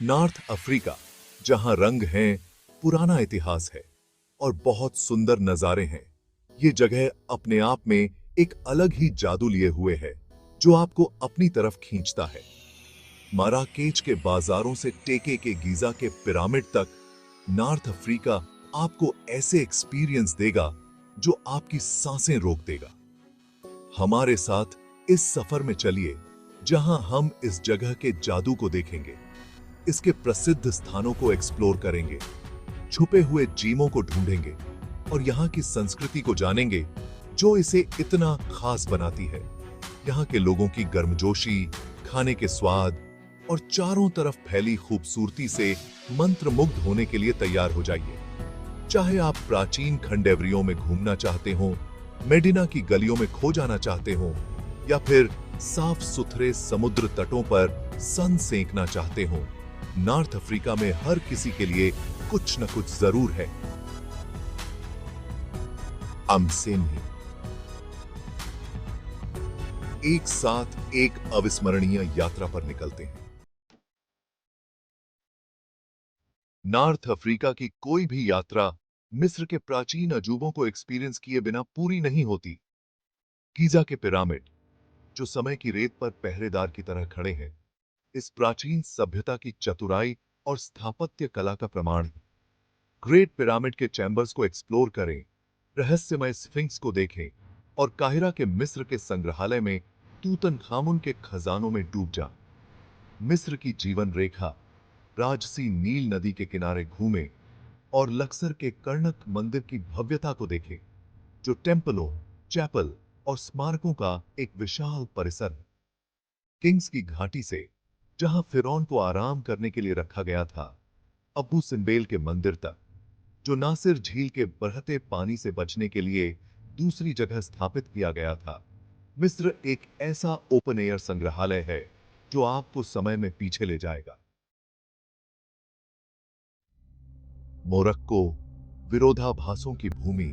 North Africa, जहां रंग हैं, पुराना इतिहास है और बहुत सुंदर नजारे हैं। ये जगह अपने आप में एक अलग ही जादू लिए हुए है जो आपको अपनी तरफ खींचता है। माराकेच के बाजारों से टेके के गीजा के पिरामिड तक, नॉर्थ अफ्रीका आपको ऐसे एक्सपीरियंस देगा जो आपकी सांसें रोक देगा। हमारे साथ इस सफर में चलिए, जहां हम इस जगह के जादू को देखेंगे, इसके प्रसिद्ध स्थानों को एक्सप्लोर करेंगे, छुपे हुए जीवों को ढूंढेंगे और यहाँ की संस्कृति को जानेंगे जो इसे इतना खास बनाती है। यहाँ के लोगों की गर्मजोशी, खाने के स्वाद और चारों तरफ फैली खूबसूरती से मंत्रमुग्ध होने के लिए तैयार हो जाइए। चाहे आप प्राचीन खंडेवरियों में घूमना चाहते हो, मेडिना की गलियों में खो जाना चाहते हो, या फिर साफ सुथरे समुद्र तटों पर सन सेंकना चाहते हो, नॉर्थ अफ्रीका में हर किसी के लिए कुछ न कुछ जरूर है। अमसेमी एक साथ एक अविस्मरणीय यात्रा पर निकलते हैं। नॉर्थ अफ्रीका की कोई भी यात्रा मिस्र के प्राचीन अजूबों को एक्सपीरियंस किए बिना पूरी नहीं होती। गीजा के पिरामिड, जो समय की रेत पर पहरेदार की तरह खड़े हैं, इस प्राचीन सभ्यता की चतुराई और स्थापत्य कला का प्रमाण है। ग्रेट पिरामिड के चैम्बर्स को एक्सप्लोर करें, रहस्यमय स्फिंक्स को देखें और काहिरा के मिस्र के संग्रहालय में तूतनखामुन के खजानों में डूब जाएं। मिस्र की जीवन रेखा, राजसी नील नदी के किनारे घूमें और लक्सर के कर्णक मंदिर की भव्यता को देखें, जो टेम्पलों, चैपल और स्मारकों का एक विशाल परिसर है। किंग्स की घाटी से, जहां फिरौन को आराम करने के लिए रखा गया था, अबू सिम्बेल के मंदिर तक, जो नासिर झील के बढ़ते पानी से बचने के लिए दूसरी जगह स्थापित किया गया था, मिस्र एक ऐसा ओपन एयर संग्रहालय है जो आपको समय में पीछे ले जाएगा। मोरक्को, विरोधाभासों की भूमि,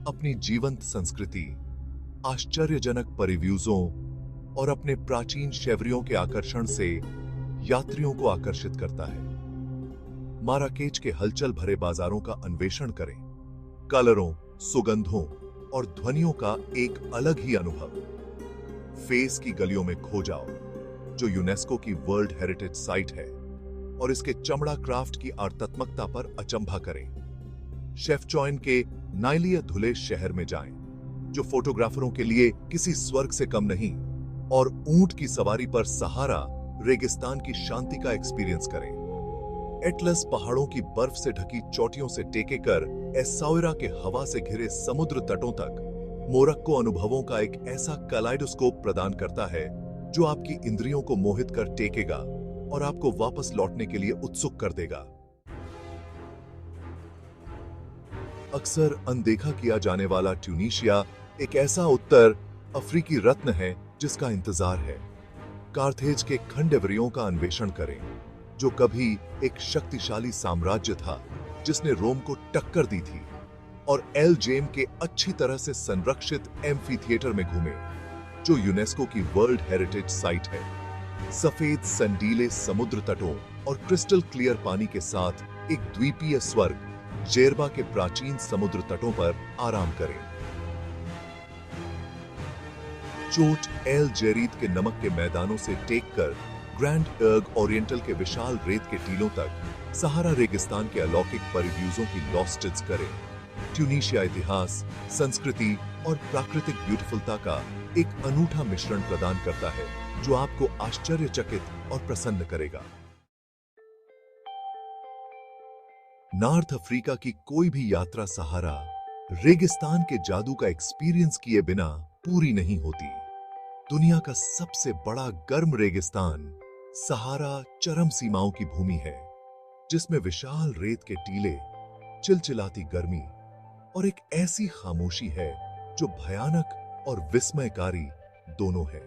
अपनी जीवंत संस्कृति, आश्चर्यजनक परिव्यूजों और अपने प्राचीन शैवरियों के आकर्षण से यात्रियों को आकर्षित करता है। माराकेच के हलचल भरे बाजारों का अन्वेषण करें, कलरों, सुगंधों और ध्वनियों का एक अलग ही अनुभव। फेस की गलियों में खो जाओ, जो यूनेस्को की वर्ल्ड हेरिटेज साइट है, और इसके चमड़ा क्राफ्ट की आर्तात्मकता पर अचंभा करें। शेफचॉइन के नाइलिया धुले शहर में जाएं, जो फोटोग्राफरों के लिए किसी स्वर्ग से कम नहीं, और ऊंट की सवारी पर सहारा रेगिस्तान की शांति का एक्सपीरियंस करें। एटलस पहाड़ों की बर्फ से ढकी चोटियों से टेके कर एसाउरा के हवा से घिरे समुद्र तटों तक, मोरक्को अनुभवों का एक ऐसा कलाइडोस्कोप प्रदान करता है जो आपकी इंद्रियों को मोहित कर टेकेगा और आपको वापस लौटने के लिए उत्सुक कर देगा। अक्सर अनदेखा किया जाने वाला ट्यूनीशिया एक ऐसा उत्तर अफ्रीकी रत्न है जिसका इंतजार है। कार्थेज के खंडेवरियों का अन्वेषण करें, जो कभी एक शक्तिशाली साम्राज्य था जिसने रोम को टक्कर दी थी, और एल जेम के अच्छी तरह से संरक्षित एम्फी थिएटर में घूमें, जो यूनेस्को की वर्ल्ड हेरिटेज साइट है। सफेद संडीले समुद्र तटों और क्रिस्टल क्लियर पानी के साथ एक द्वीपीय स्वर्ग, जेरबा के प्राचीन समुद्र तटों पर आराम करें। चोट एल जेरीद के नमक के मैदानों से टेक कर ग्रैंड अर्ग ओरिएंटल के विशाल रेत के टीलों तक, सहारा रेगिस्तान के अलौकिक परिव्यूजों की लॉस्टिड्स करें। ट्यूनीशिया इतिहास, संस्कृति और प्राकृतिक ब्यूटीफुलता का एक अनूठा मिश्रण प्रदान करता है जो आपको आश्चर्यचकित और प्रसन्न करेगा। नॉर्थ अफ्रीका की कोई भी यात्रा सहारा रेगिस्तान के जादू का एक्सपीरियंस किए बिना पूरी नहीं होती। दुनिया का सबसे बड़ा गर्म रेगिस्तान सहारा चरम सीमाओं की भूमि है, जिसमें विशाल रेत के टीले, चिलचिलाती गर्मी और एक ऐसी खामोशी है जो भयानक और विस्मयकारी दोनों है।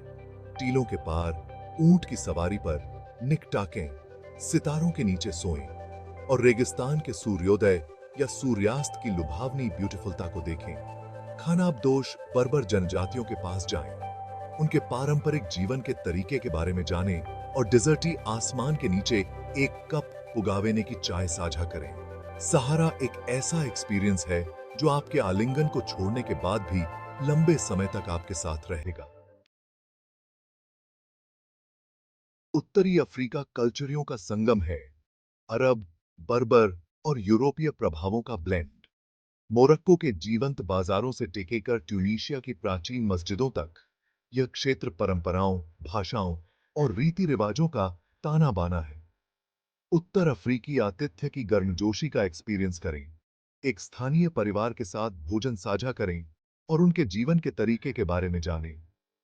टीलों के पार ऊंट की सवारी पर निकटाकें सितारों के नीचे सोएं और रेगिस्तान के सूर्योदय या सूर्यास्त की लुभावनी ब्यूटीफुलता को देखें। खानाबदोश बर्बर जनजातियों के पास जाएं, उनके पारंपरिक जीवन के तरीके के बारे में जानें और डिजर्टी आसमान के नीचे एक कप पुगावेने की चाय साझा करें। सहारा एक ऐसा एक्सपीरियंस है जो आपके आलिंगन को छोड़ने के बाद भी लंबे समय तक आपके साथ रहेगा। उत्तरी अफ्रीका कल्चरियों का संगम है। अरब, बर्बर और यूरोपीय प्रभावों का ब्लेंड। मोरक्को के जीवंत बाजारों से टेकेकर ट्यूनीशिया की प्राचीन मस्जिदों तक, यह क्षेत्र परंपराओं, भाषाओं और रीति रिवाजों का ताना बाना है। उत्तर अफ्रीकी आतिथ्य की गर्मजोशी का एक्सपीरियंस करें। एक स्थानीय परिवार के साथ भोजन साझा करें और उनके जीवन के तरीके के बारे में जानें।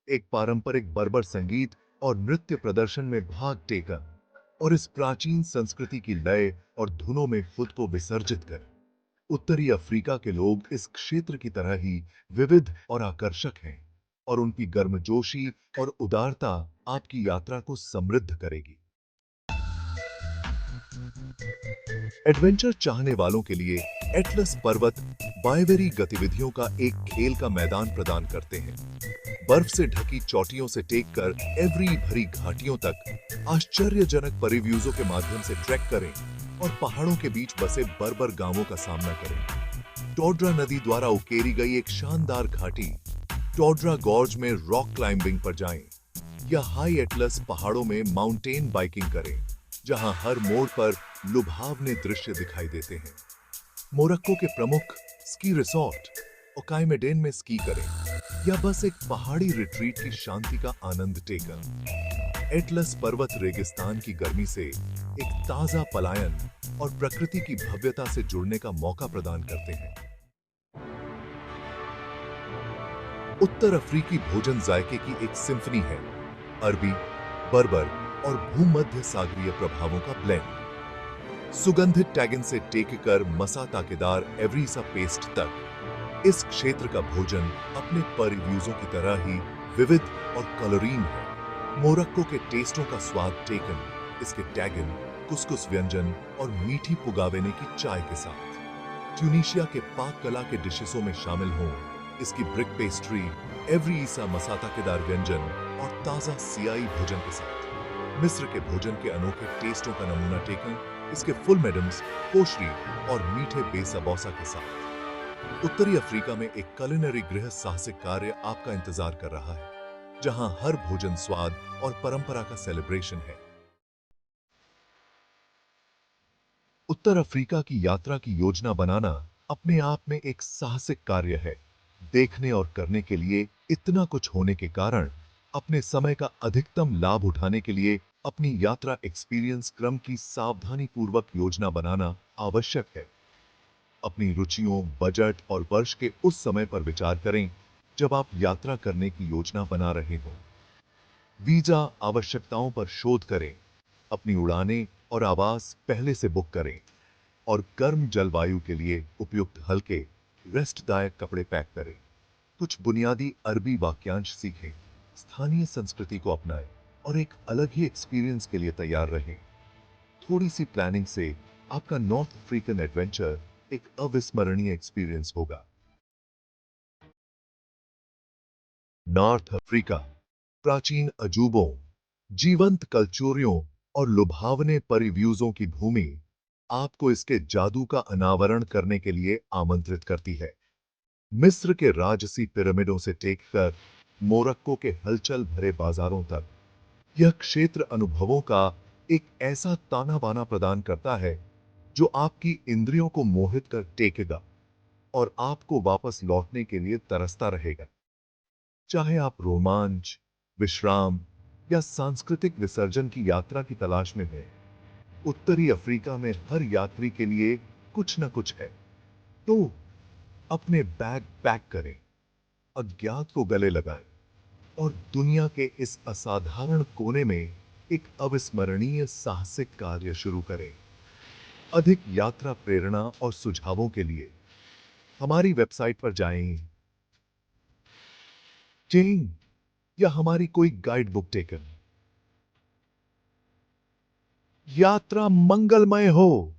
एक पारंपरिक बर्बर संगीत और नृत्य प्रदर्शन में भाग टेकर और इस प्राचीन संस्कृति की लय और धुनों में खुद को विसर्जित कर। उत्तरी अफ्रीका के लोग इस क्षेत्र की तरह ही विविध और आकर्षक हैं और उनकी गर्मजोशी और उदारता आपकी यात्रा को समृद्ध करेगी। एडवेंचर चाहने वालों के लिए एटलस पर्वत बायवेरी गतिविधियों का एक खेल का मैदान प्रदान करते हैं। बर्फ से ढकी चोटियों से टेक कर एवरी भरी घाटियों तक आश्चर्यजनक परिव्यूजों के माध्यम से ट्रैक करें और पहाड़ों के बीच बसे बर्बर गांवों का सामना करें। टोड्रा नदी द्वारा उकेरी गई एक शानदार घाटी टोड्रा गॉर्ज में रॉक क्लाइंबिंग पर जाएं या हाई एटलस पहाड़ों में माउंटेन बाइकिंग करें, जहां हर मोड़ पर लुभावने दृश्य दिखाई देते हैं। मोरक्को के प्रमुख स्की रिसोर्ट ओकाइमेडेन में स्की करें या बस एक पहाड़ी रिट्रीट की शांति का आनंद टेकर। एटलस पर्वत रेगिस्तान की गर्मी से एक ताजा पलायन और प्रकृति की भव्यता से जुड़ने का मौका प्रदान करते हैं। उत्तर अफ्रीकी भोजन जायके की एक सिम्फनी है। अरबी, बर्बर और भूमध्य सागरीय प्रभावों का ब्लेंड। सुगंधित टैगिन से टेककर मसा ताकेदार एवरीसा पेस्ट तक, इस क्षेत्र का भोजन अपने परिव्यूजों की तरह ही विविध और कलोरीन है। मोरक्को के टेस्टों का स्वाद टेकन, इसके टैगिन, कुसकुस व्यंजन और मीठी पुगावेने की चाय के साथ। ट्यूनीशिया के पाक कला के डिशेसों में शामिल हों इसकी ब्रिक पेस्ट्री, एवरीसा मसा ताकेदार व्यंजन और ताजा सियाई भोजन के साथ। मिस्र के भोजन के अनोखे टेस्टों का नमूना टेकन, इसके फुल मेडम्स, कोशरी और मीठे बेसबौसा के साथ। उत्तरी अफ्रीका में एक कुलिनरी गृह साहसिक कार्य आपका इंतजार कर रहा है, जहां हर भोजन स्वाद और परंपरा का सेलिब्रेशन है। उत्तर अफ्रीका की यात्रा की योजना बनाना अपने आप में एक साहसिक कार्य है। देखने और करने के लिए इतना कुछ होने के कारण अपने समय का अधिकतम लाभ उठाने के लिए अपनी यात्रा एक्सपीरियंस क्रम की सावधानी पूर्वक योजना बनाना आवश्यक है। अपनी रुचियों, बजट और वर्ष के उस समय पर विचार करें जब आप यात्रा करने की योजना बना रहे हो। वीजा आवश्यकताओं पर शोध करें, अपनी उड़ानें और आवास पहले से बुक करें और गर्म जलवायु के लिए उपयुक्त हल्के, रेस्टदायक कपड़े पैक करें। कुछ बुनियादी अरबी वाक्यांश सीखें, स्थानीय संस्कृति को अपनाएं और एक अलग ही एक्सपीरियंस के लिए तैयार रहें। थोड़ी सी प्लानिंग से आपका नॉर्थ अफ्रीकन एडवेंचर एक अविस्मरणीय एक्सपीरियंस होगा। नॉर्थ अफ्रीका प्राचीन अजूबों, जीवंत कल्चरियों और लुभावने परिव्यूजों की भूमि आपको इसके जादू का अनावरण करने के लिए आमंत्रित करती है। मिस्र के राजसी पिरामिडों से टेककर मोरक्को के हलचल भरे बाजारों तक, यह क्षेत्र अनुभवों का एक ऐसा ताना बाना प्रदान करता है जो आपकी इंद्रियों को मोहित कर टेकेगा और आपको वापस लौटने के लिए तरसता रहेगा। चाहे आप रोमांच, विश्राम या सांस्कृतिक विसर्जन की यात्रा की तलाश में हैं, उत्तरी अफ्रीका में हर यात्री के लिए कुछ न कुछ है। तो अपने बैग पैक करें, अज्ञात को गले लगाएं और दुनिया के इस असाधारण कोने में एक अविस्मरणीय साहसिक कार्य शुरू करें। अधिक यात्रा प्रेरणा और सुझावों के लिए हमारी वेबसाइट पर जाएं, चेंग या हमारी कोई गाइड बुक टेकन। यात्रा मंगलमय हो।